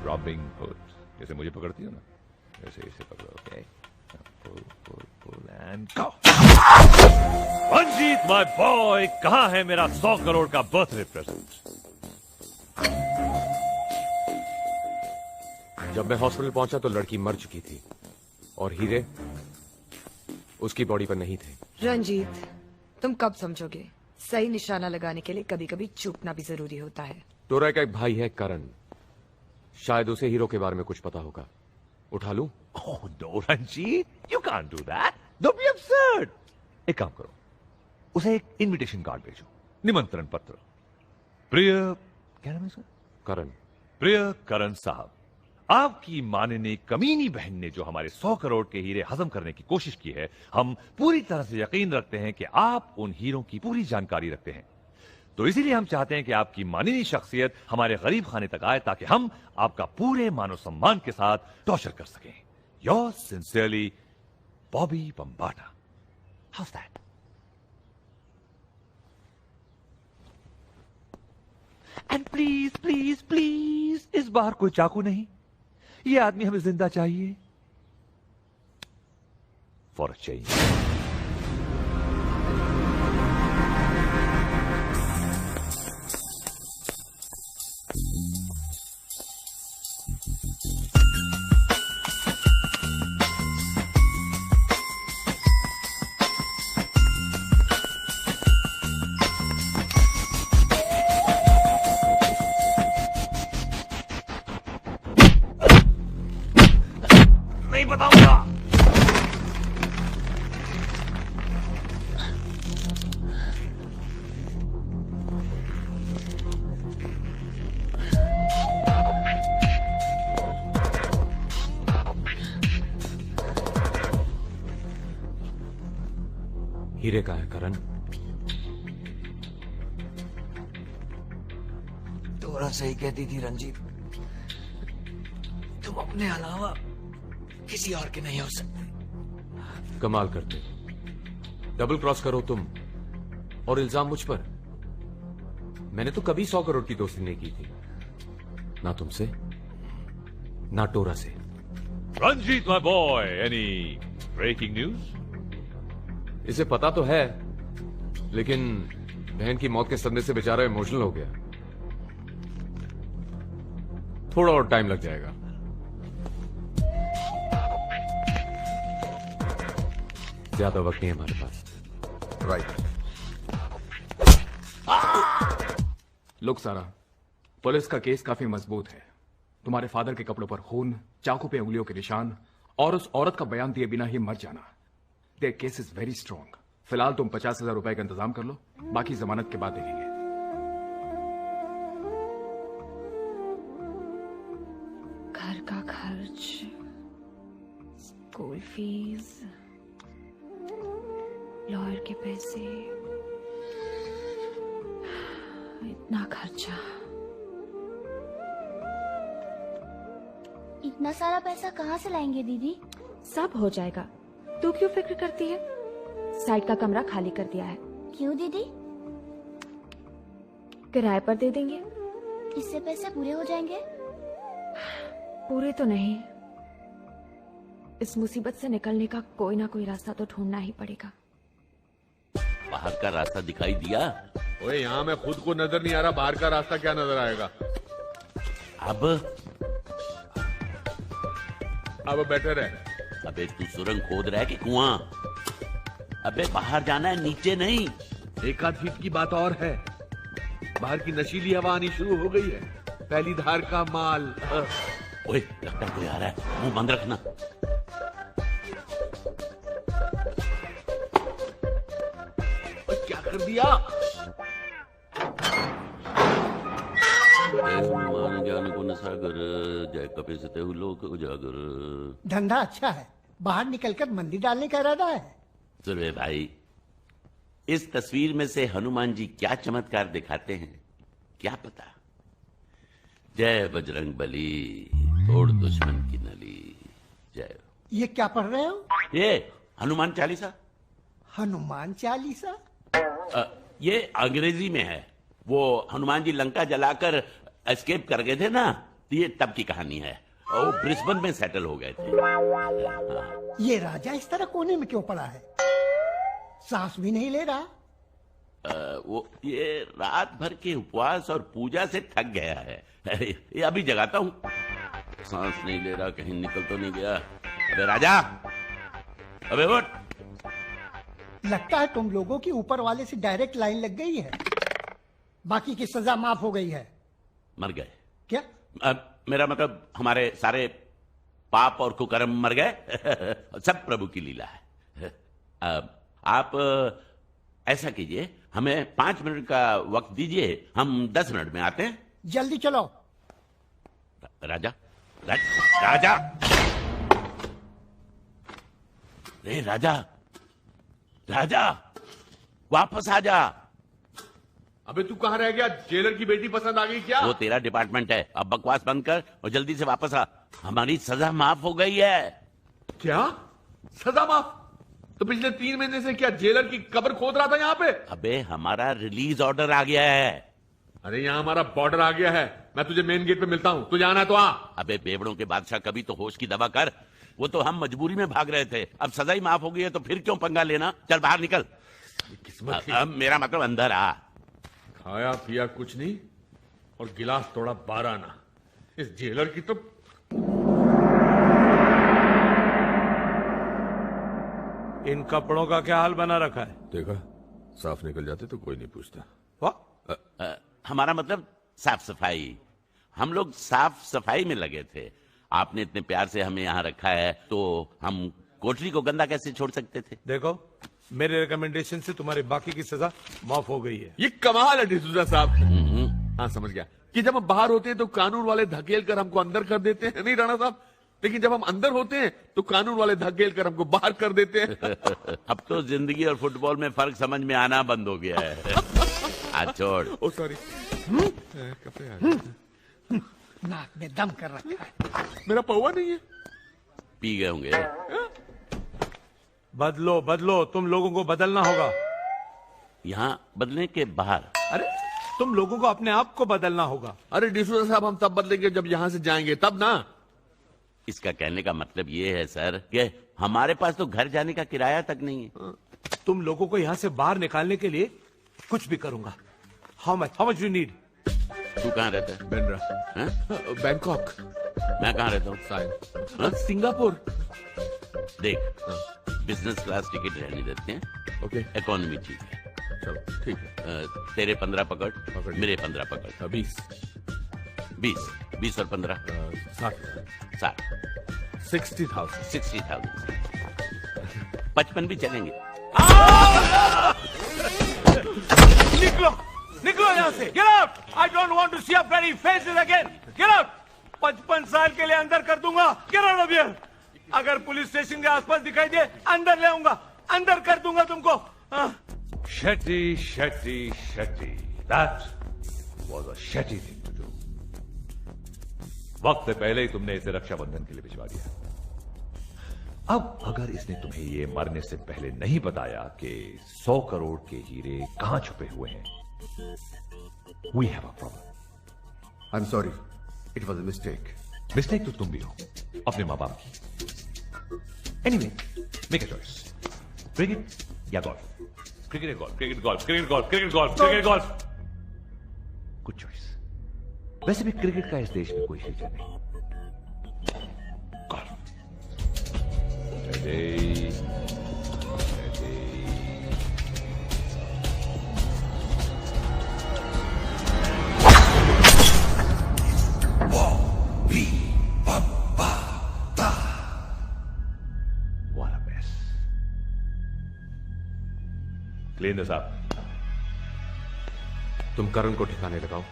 Robin hood. जैसे मुझे पकड़ती हो ना, वैसे इसे पकड़ो। Okay, pull and go. Ranjeet my boy, कहां है मेरा 100 करोड़ का बर्थडे प्रेजेंट? जब मैं हॉस्पिटल पहुंचा तो लड़की मर चुकी थी और हीरे उसकी बॉडी पर नहीं थे। रंजीत, तुम कब समझोगे? सही निशाना लगाने के लिए कभी कभी चूकना भी जरूरी होता है। टोरा का एक भाई है करण, शायद उसे हीरो के बारे में कुछ पता होगा। उठा लूं? Oh no, Ranjit, you can't do that. Don't be absurd. एक काम करो, उसे एक इनविटेशन कार्ड भेजो, निमंत्रण पत्र। प्रिय, क्या नाम है उसका? करण। प्रिय करण साहब, आपकी माननीय कमीनी बहन ने जो हमारे 100 करोड़ के हीरे हजम करने की कोशिश की है, हम पूरी तरह से यकीन रखते हैं कि आप उन हीरों की पूरी जानकारी रखते हैं। तो इसीलिए हम चाहते हैं कि आपकी माननीय शख्सियत हमारे गरीब खाने तक आए ताकि हम आपका पूरे मानव सम्मान के साथ टॉर्चर कर सकें। Yours sincerely, Bobby Bambata. How's that? And please, please, please, इस बार कोई चाकू नहीं। ये आदमी हमें जिंदा चाहिए। For a change. नहीं बताऊंगा। हीरे का है करण। तोरा सही कहती थी रंजीत, तुम अपने अलावा किसी और के नहीं हो सकते। कमाल करते, डबल क्रॉस करो तुम और इल्जाम मुझ पर। मैंने तो कभी 100 करोड़ की दोस्ती नहीं की थी, ना तुमसे ना टोरा से। Ranjeet my boy, any breaking news? इसे पता तो है, लेकिन बहन की मौत के सदमे से बेचारा इमोशनल हो गया। थोड़ा और टाइम लग जाएगा। ज्यादा वक्त नहीं है हमारे पास। राइट। लुक सारा, पुलिस का केस काफी मजबूत है। तुम्हारे फादर के कपड़ों पर खून, चाकू पे उंगलियों के निशान और उस औरत का बयान दिए बिना ही मर जाना। There case is very strong. फिलहाल तुम 50,000 रुपए का इंतजाम कर लो, बाकी जमानत के बाद देखेंगे। घर का खर्च, स्कूल फीस, लॉयर के पैसे, इतना खर्चा। इतना सारा पैसा कहाँ से लाएंगे दीदी? सब हो जाएगा, तू क्यों फिक्र करती है? साइड का कमरा खाली कर दिया है। क्यों दीदी? किराए पर दे देंगे। इससे पैसे पूरे हो जाएंगे? पूरे तो नहीं, इस मुसीबत से निकलने का कोई ना कोई रास्ता तो ढूंढना ही पड़ेगा। बाहर का रास्ता दिखाई दिया? ओए, यहाँ मैं खुद को नजर नहीं आ रहा, बाहर का रास्ता क्या नजर आएगा? अब बेटर है। अबे तू सुरंग खोद रहा है कि कुआं? अबे बाहर जाना है, नीचे नहीं। एक आध फीट की बात और है, बाहर की नशीली हवा आनी शुरू हो गई है, पहली धार का माल। ओए, लगता कोई आ रहा है, मुंह बंद रखना। क्या कर दिया? ज्ञान गुण सागर, जय कपिसते लोक उजागर। धंधा अच्छा है, बाहर निकलकर मंदिर डालने का इरादा है। सुरे भाई, इस तस्वीर में से हनुमान जी क्या चमत्कार दिखाते हैं क्या पता। जय बजरंग बली, तोड़ दुश्मन की नली। जय। ये क्या पढ़ रहे हो? ये हनुमान चालीसा। हनुमान चालीसा? ये अंग्रेजी में है। वो हनुमान जी लंका जलाकर एस्केप कर गए थे ना, ये तब की कहानी है। वो ब्रिस्बेन में सेटल हो गए थे। ये राजा इस तरह कोने में क्यों पड़ा है? सांस भी नहीं ले रहा। वो ये रात भर के उपवास और पूजा से थक गया है। ये अभी जगाता हूँ। सांस नहीं ले रहा, कहीं निकल तो नहीं गया। अबे राजा, अबे उठ। लगता है तुम लोगों की ऊपर वाले से डायरेक्ट लाइन लग गई है। बाकी की सजा माफ हो गई है। मर गए क्या? मेरा मतलब हमारे सारे पाप और कुकर्म मर गए। सब प्रभु की लीला है। आप ऐसा कीजिए, हमें 5 मिनट का वक्त दीजिए, हम 10 मिनट में आते हैं। जल्दी चलो। राजा, राजा, रे राजा, राजा, वापस आ जा। अबे तू कहाँ रह गया? जेलर की बेटी पसंद आ गई क्या? वो तेरा डिपार्टमेंट है, अब बकवास बंद कर और जल्दी से वापस आ। हमारी सजा माफ हो गई है। क्या सजा माफ? तो पिछले 3 महीने से क्या जेलर की कब्र खोद रहा था यहाँ पे? अबे हमारा रिलीज ऑर्डर आ गया है। अरे यहाँ हमारा बॉर्डर आ गया है। मैं तुझे मेन गेट पे मिलता हूँ, तुझे आना है तो आ। अबे बेवड़ों के बादशाह, कभी तो होश की दवा कर। वो तो हम मजबूरी में भाग रहे थे, अब सजा ही माफ हो गई है तो फिर क्यों पंगा लेना? चल बाहर निकल। किस्मत अब मेरा मतलब अंदर आ। खाया पिया कुछ नहीं और गिलास तोड़ा 12 आना। इस जेलर की तो इन कपड़ों का क्या हाल बना रखा है? देखा, साफ निकल जाते तो कोई नहीं पूछता। वाह, हमारा मतलब साफ सफाई। हम लोग साफ सफाई में लगे थे। आपने इतने प्यार से हमें यहाँ रखा है तो हम कोठरी को गंदा कैसे छोड़ सकते थे? देखो, मेरे रिकमेंडेशन से तुम्हारी बाकी की सजा माफ हो गई है। ये कमाल है डिसूजा साहब। हाँ समझ गया कि जब हम बाहर होते हैं तो कानून वाले धकेल कर हमको अंदर कर देते हैं, नहीं राणा साहब? लेकिन जब हम अंदर होते हैं तो कानून वाले धकेल कर हमको बाहर कर देते हैं। अब तो जिंदगी और फुटबॉल में फर्क समझ में आना बंद हो गया है। आज छोड़। ओ सॉरी। कपड़े आ गए। नाक में दम कर रखा है। मेरा पौवा नहीं है। पी गए होंगे। बदलो बदलो, तुम लोगों को बदलना होगा। यहाँ बदलने के बाहर? अरे तुम लोगों को अपने आप को बदलना होगा। अरे डिसूजा साहब, हम तब बदलेंगे जब यहाँ से जाएंगे, तब ना। इसका कहने का मतलब ये है सर कि हमारे पास तो घर जाने का किराया तक नहीं है। तुम लोगों को यहाँ से बाहर निकालने के लिए कुछ भी करूंगा। How much you need? तू कहाँ रहता है? बेंड्रा। बैंकॉक। मैं कहाँ रहता हूँ? साइन। सिंगापुर। देख, बिजनेस क्लास टिकट रहने देते हैं। ओके। इकोनॉमी ठीक है। चलो ठीक है। तेरे 15 पकड़, मेरे 15 पकड़। 20 और 15 60 60,000 55 भी चलेंगे। निकलो यहाँ से। Get out! I don't want to see your bloody faces again. Get out! 55 साल के लिए अंदर कर दूंगा। Get out of here! अगर पुलिस स्टेशन के आसपास दिखाई दे, अंदर ले आऊंगा, अंदर कर दूंगा तुमको। Shetty, that was a shitty thing to do. वक्त से पहले ही तुमने इसे रक्षाबंधन के लिए भिजवा दिया। अब अगर इसने तुम्हें ये मरने से पहले नहीं बताया कि 100 करोड़ के हीरे कहां छुपे हुए हैं, we have a problem. I'm sorry. It was a mistake. Mistake तो तुम भी हो, अपने माँ बाप की। Anyway, make a choice. Cricket या गोल्फ? क्रिकेट या golf? Cricket golf, cricket golf, cricket golf, cricket golf. Good choice. वैसे भी क्रिकेट का इस देश में कोई फ्यूचर नहीं। Golf. What a mess. Clean this up. तुम करण को ठिकाने लगाओ,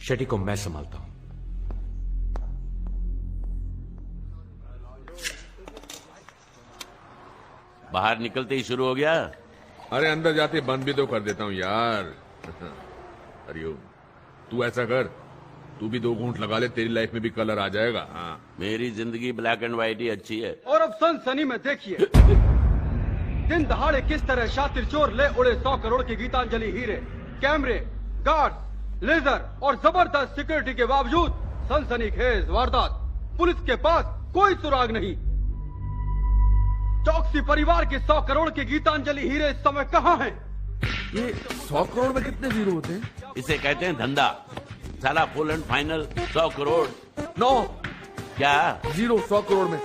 शेट्टी को मैं संभालता हूं। बाहर निकलते ही शुरू हो गया। अरे अंदर जाते बंद भी तो कर देता हूं यार। हरिओम, तू ऐसा कर, तू भी 2 घूंट लगा ले, तेरी लाइफ में भी कलर आ जाएगा। हाँ, मेरी जिंदगी ब्लैक एंड व्हाइट ही अच्छी है। और अब सनसनी में देखिए दिन दहाड़े किस तरह शातिर चोर ले उड़े 100 करोड़ की गीतांजलि हीरे, कैमरे, गार्ड, लेजर और जबरदस्त सिक्योरिटी के बावजूद सनसनीखेज वारदात। पुलिस के पास कोई सुराग नहीं। चौकसी परिवार के 100 करोड़ के गीतांजलि हीरे इस समय कहाँ हैं? ये 100 करोड़ में कितने जीरो होते हैं? इसे कहते हैं धंधा। साला full and final 100 crore. No क्या जीरो 100 करोड़ में?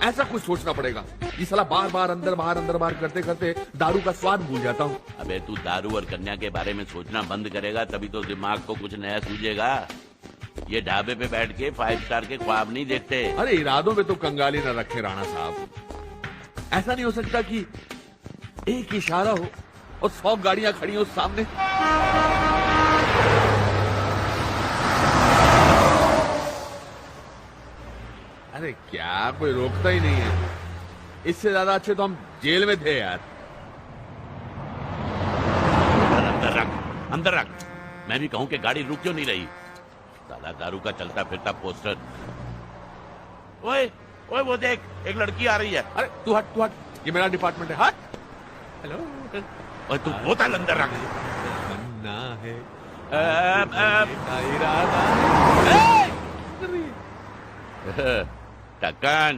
ऐसा कुछ सोचना पड़ेगा। ये साला बार बार अंदर बाहर करते करते दारू का स्वाद भूल जाता हूँ। अबे तू दारू और कन्या के बारे में सोचना बंद करेगा तभी तो दिमाग को कुछ नया सूझेगा। ये ढाबे पे बैठ के 5 स्टार के ख्वाब नहीं देखते। अरे इरादों में तो कंगाली न रखे राणा साहब। ऐसा नहीं हो सकता कि एक इशारा हो और 100 गाड़ियां खड़ी हो सामने। अरे क्या, कोई रोकता ही नहीं है। इससे ज्यादा अच्छे तो हम जेल में थे यार। अंदर रख। मैं भी कहूं कि गाड़ी रुक क्यों नहीं रही। साला दारू का चलता फिरता पोस्टर। ओए ओए वो देख, एक लड़की आ रही है। अरे तू हट, ये मेरा डिपार्टमेंट है। हट। हेलो। और तू बोतल अंदर रख। ना है टक्कन।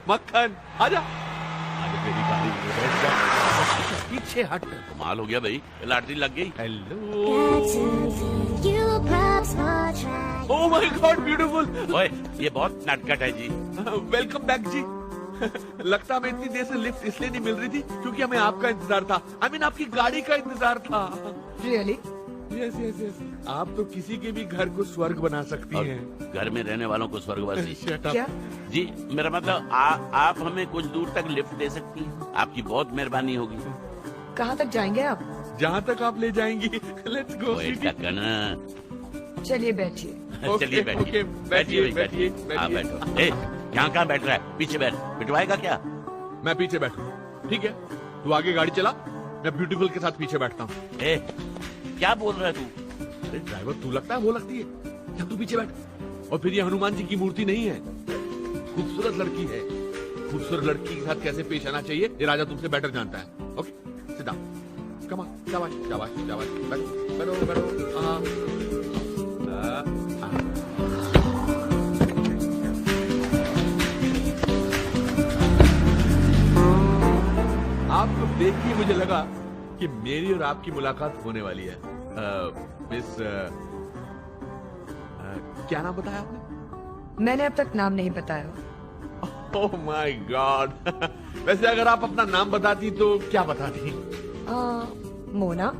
मक्खन आजा। मेरी गाड़ी में बैठ जा। पीछे हट। कमाल हो गया भाई, लॉटरी लग गई। Hello. Oh my God, beautiful. ओए ये बहुत नटखट है जी। वेलकम बैक जी। लगता हमें इतनी देर से लिफ्ट इसलिए नहीं मिल रही थी क्योंकि हमें आपका इंतजार था। आई मीन आपकी गाड़ी का इंतजार था। रियली? Yes yes yes. आप तो किसी के भी घर को स्वर्ग बना सकती हैं। घर में रहने वालों को स्वर्गवासी। क्या? जी मेरा मतलब आप हमें कुछ दूर तक लिफ्ट दे सकती हैं। आपकी बहुत मेहरबानी होगी। कहाँ तक जाएंगे आप? जहाँ तक आप ले जाएंगी। Let's go. चलिए बैठिए। चलिए बैठिए। बैठिए। हाँ बैठो। कहाँ बैठ रहा है? पीछे बैठ। बिठवाएगा क्या? मैं पीछे बैठू। ठीक है, तू आगे गाड़ी चला, मैं ब्यूटीफुल के साथ पीछे बैठता हूँ। क्या बोल रहा है तू? अरे ड्राइवर तू लगता है वो लगती है। जब तू पीछे बैठ। और फिर ये हनुमान जी की मूर्ति नहीं है, खूबसूरत लड़की है। खूबसूरत लड़की के साथ कैसे पेश आना चाहिए ये राजा तुमसे बेटर जानता है। Okay sit down. Come on. शाबाश शाबाश शाबाश। बैठो बैठो। आपको देख के मुझे लगा कि मेरी और आपकी मुलाकात होने वाली है। मिस क्या नाम बताया आपने? मैंने अब तक नाम नहीं बताया। Oh my God. वैसे अगर आप अपना नाम बताती तो क्या बताती? मोना।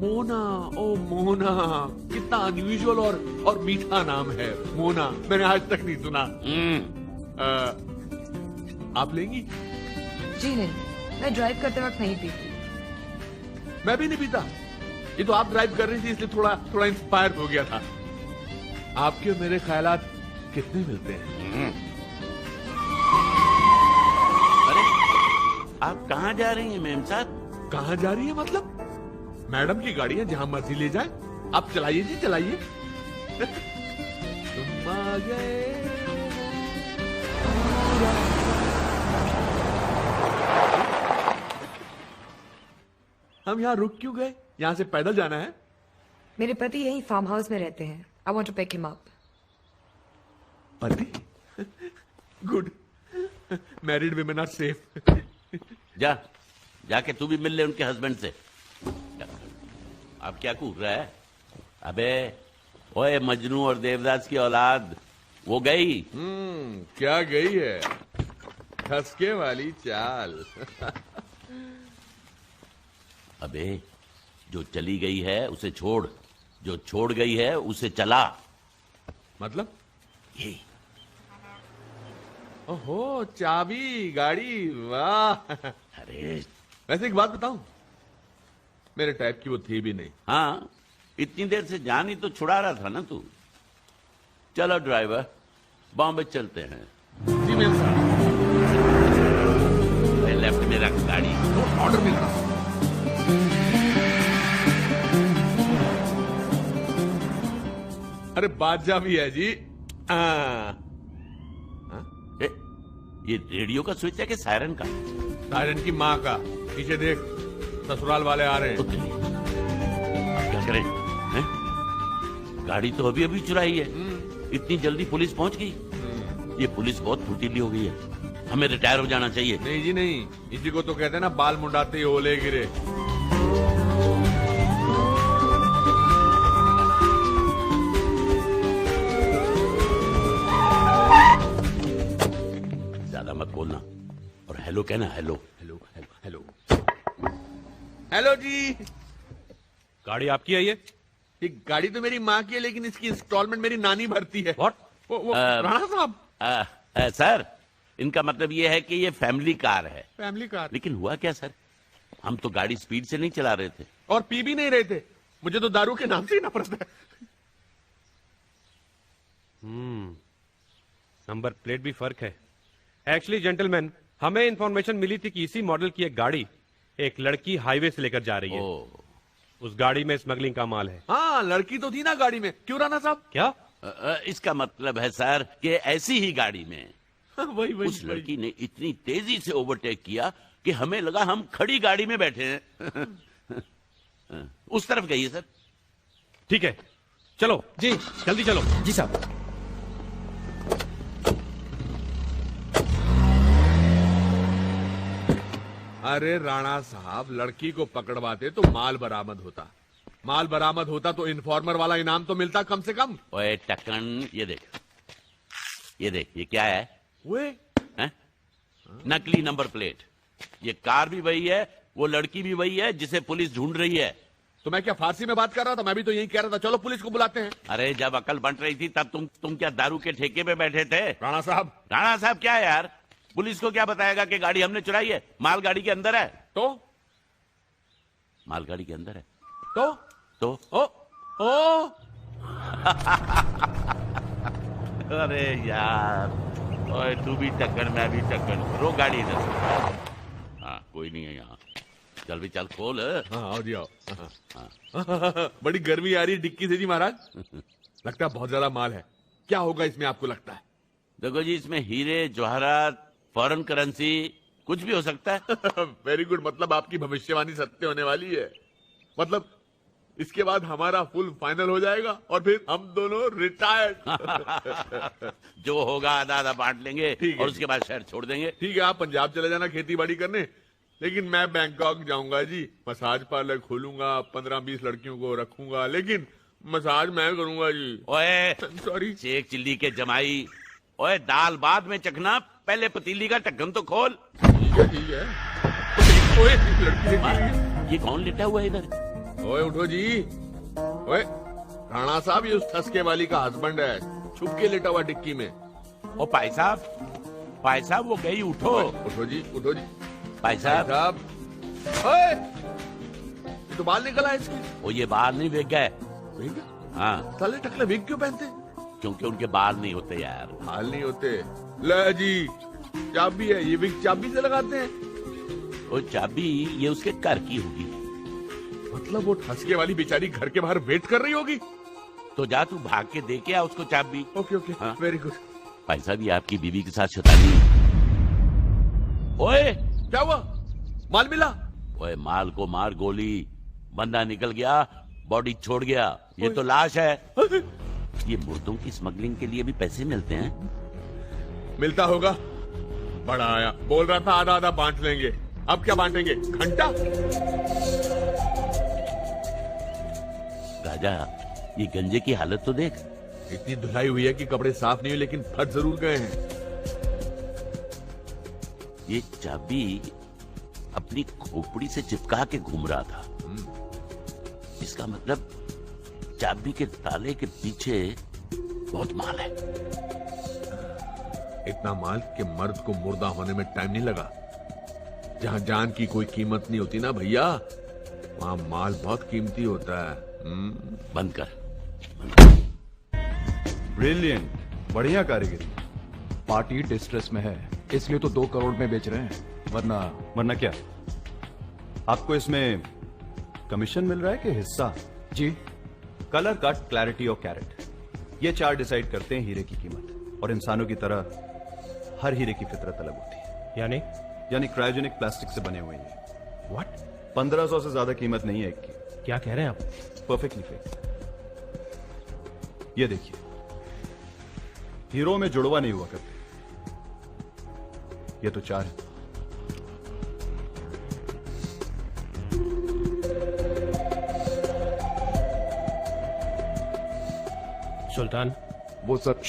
मोना। ओ मोना, कितना अनयूजुअल और मीठा नाम है मोना। मैंने आज तक नहीं सुना। आप लेंगी? जी नहीं, मैं ड्राइव करते वक्त नहीं पीती। मैं भी नहीं पीता। ये तो आप ड्राइव कर रही थी इसलिए थोड़ा इंस्पायर हो गया था। आपके और मेरे ख्यालात कितने मिलते हैं। अरे आप कहाँ जा रही हैं मेम साहब? कहाँ जा रही है मतलब? मैडम की गाड़ी है, जहां मर्जी ले जाए। आप चलाइए जी, चलाइए। तुम आ गए। हम यहाँ रुक क्यों गए? यहाँ से पैदल जाना है। मेरे पति यही फार्म हाउस में रहते हैं। I want to pick him up. पति? Good. Married women are safe. जाके तू भी मिल ले उनके हस्बैंड से। अब क्या कूद रहा है? अबे ओए मजनू और देवदास की औलाद, वो गई। क्या गई है? खसके वाली चाल। अबे जो चली गई है उसे छोड़, जो छोड़ गई है उसे चला। मतलब? ये ओहो, चाबी गाड़ी। वाह। अरे वैसे एक बात बताऊं, मेरे टाइप की वो थी भी नहीं। हाँ, इतनी देर से जान ही तो छुड़ा रहा था ना तू। चलो ड्राइवर, बॉम्बे चलते हैं। जी मेम साहब। लेफ्ट में रख गाड़ी। ऑर्डर मिल रहा। अरे बादशाह भी है जी। ये रेडियो का स्विच है कि सायरन का? सायरन की माँ का। पीछे देख, ससुराल वाले आ रहे हैं। क्या करें हैं? गाड़ी तो अभी अभी चुराई है, इतनी जल्दी पुलिस पहुंच गई। ये पुलिस बहुत फुर्तीली हो गई है, हमें रिटायर हो जाना चाहिए। नहीं जी नहीं, इसी को तो कहते हैं ना बाल मुंडाते ही ओले गिरे। ज्यादा मत बोलना और हेलो कहना। Hello hello hello hello hello जी। गाड़ी आपकी है? ये गाड़ी तो मेरी माँ की है, लेकिन इसकी इंस्टॉलमेंट मेरी नानी भरती है। व्हाट? वो राणा साहब। सर, इनका मतलब ये है कि ये फैमिली कार है। Family car? लेकिन हुआ क्या सर, हम तो गाड़ी स्पीड से नहीं चला रहे थे और पी भी नहीं रहे थे। मुझे तो दारू के नाम से ही नफरत है। नंबर प्लेट भी फर्क है। एक्चुअली जेंटलमैन, हमें इंफॉर्मेशन मिली थी कि इसी मॉडल की एक गाड़ी एक लड़की हाईवे से लेकर जा रही है। उस गाड़ी में स्मगलिंग का माल है। हाँ, लड़की तो थी ना गाड़ी में। क्यों राणा साहब? क्या? इसका मतलब है सर कि ऐसी ही गाड़ी में वही उस लड़की ने इतनी तेजी से ओवरटेक किया कि हमें लगा हम खड़ी गाड़ी में बैठे हैं। उस तरफ गई है सर। ठीक है, चलो जी, जल्दी चलो। जी साहब। अरे राणा साहब, लड़की को पकड़वाते तो माल बरामद होता। माल बरामद होता तो इन्फॉर्मर वाला इनाम तो मिलता कम से कम। ओए टकन, ये देख, ये क्या है? हैं? नकली नंबर प्लेट। ये कार भी वही है, वो लड़की भी वही है जिसे पुलिस ढूंढ रही है। तो मैं क्या फारसी में बात कर रहा था? मैं भी तो यही कह रहा था, चलो पुलिस को बुलाते हैं। अरे जब अकल बंट रही थी तब तुम क्या दारू के ठेके पे बैठे थे? राणा साहब क्या है यार, पुलिस को क्या बताएगा कि गाड़ी हमने चुराई है? माल गाड़ी के अंदर है। तो माल गाड़ी के अंदर है तो ओ अरे यार, ओए तू भी टक्कर मैं भी टक्कर। रो गाड़ी इधर। हाँ, कोई नहीं है यहाँ। चल भी चल, खोल। हाँ आओ जी आओ। बड़ी गर्मी आ रही है डिक्की से जी महाराज। लगता है बहुत ज्यादा माल है। क्या होगा इसमें आपको लगता है? देखो जी, इसमें हीरे जवाहरात, फॉरेन करेंसी, कुछ भी हो सकता है। वेरी गुड, मतलब आपकी भविष्यवाणी सत्य होने वाली है। मतलब इसके बाद हमारा फुल फाइनल हो जाएगा और फिर हम दोनों रिटायर्ड। जो होगा आधा आधा बांट लेंगे ठीक है, और उसके बाद शहर छोड़ देंगे। ठीक है, आप पंजाब चले जाना खेती बाड़ी करने, लेकिन मैं बैंकॉक जाऊंगा जी। मसाज पार्लर खोलूंगा, 15-20 लड़कियों को रखूंगा, लेकिन मसाज मैं करूंगा जी। ओए सॉरी, शेख चिल्ली के जमाई। ओए दाल बाद में चखना, पहले पतीली का ढक्कन तो खोल। ठीक है। ओए लड़की, ये कौन लेटा हुआ है इधर? ओए उठो जी। ओए राणा साहब, ये उस ठसके वाली का हस्बैंड है, छुप के लेटा हुआ डिक्की में। ओ भाई साहब वो गई। उठो उठो जी, उठो जी। भाई साहब। ओए, ये तो बाल निकला है इसकी। वो ये बाल नहीं वेग गए। हाँ, साले टकले विग क्यों पहनते? क्योंकि उनके बाल नहीं होते यार। बाल नहीं होते? ले जी, चाबी है, ये विग चाबी से लगाते हैं। वो चाबी ये उसके घर की होगी। मतलब वो ठसके वाली बेचारी घर के बाहर वेट कर रही होगी। तो जा तू भाग के दे के आ उसको चाबी। Okay okay, very good. भाई साहब, ये आपकी बीवी के साथ शैतानी। ओए क्या हुआ? माल मिला? ओए माल को मार गोली, बंदा निकल गया, बॉडी छोड़ गया। ये तो लाश है। ये मुर्दों की स्मगलिंग के लिए भी पैसे मिलते हैं? मिलता होगा। बड़ा आया, बोल रहा था आधा आधा बांट लेंगे। अब क्या बांटेंगे? घंटा? राजा, ये गंजे की हालत तो देख। इतनी धुलाई हुई है कि कपड़े साफ नहीं हुए, लेकिन फट जरूर गए हैं। ये चाबी अपनी खोपड़ी से चिपका के घूम रहा था। इसका मतलब चाबी के ताले के पीछे बहुत माल है। इतना माल कि मर्द को मुर्दा होने में टाइम नहीं लगा। जहां जान की कोई कीमत नहीं होती ना भैया, वहां माल बहुत कीमती होता है। बंद कर। ब्रिलियंट, बढ़िया कारीगरी। पार्टी डिस्ट्रेस में है, इसलिए तो 2 करोड़ में बेच रहे हैं। वरना क्या? आपको इसमें कमीशन मिल रहा है कि हिस्सा? जी। कलर, कट, क्लैरिटी और कैरेट, ये 4 डिसाइड करते हैं हीरे की कीमत। और इंसानों की तरह हर हीरे की फितरत अलग होती है। यानी क्रायोजेनिक प्लास्टिक से बने हुए हैं। व्हाट? 1500 से ज्यादा कीमत नहीं है एक की। क्या कह रहे हैं आप? Perfectly fake. ये देखिए, हीरो में जुड़वा नहीं हुआ करते, ये तो 4 है। सुल्तान, वो सब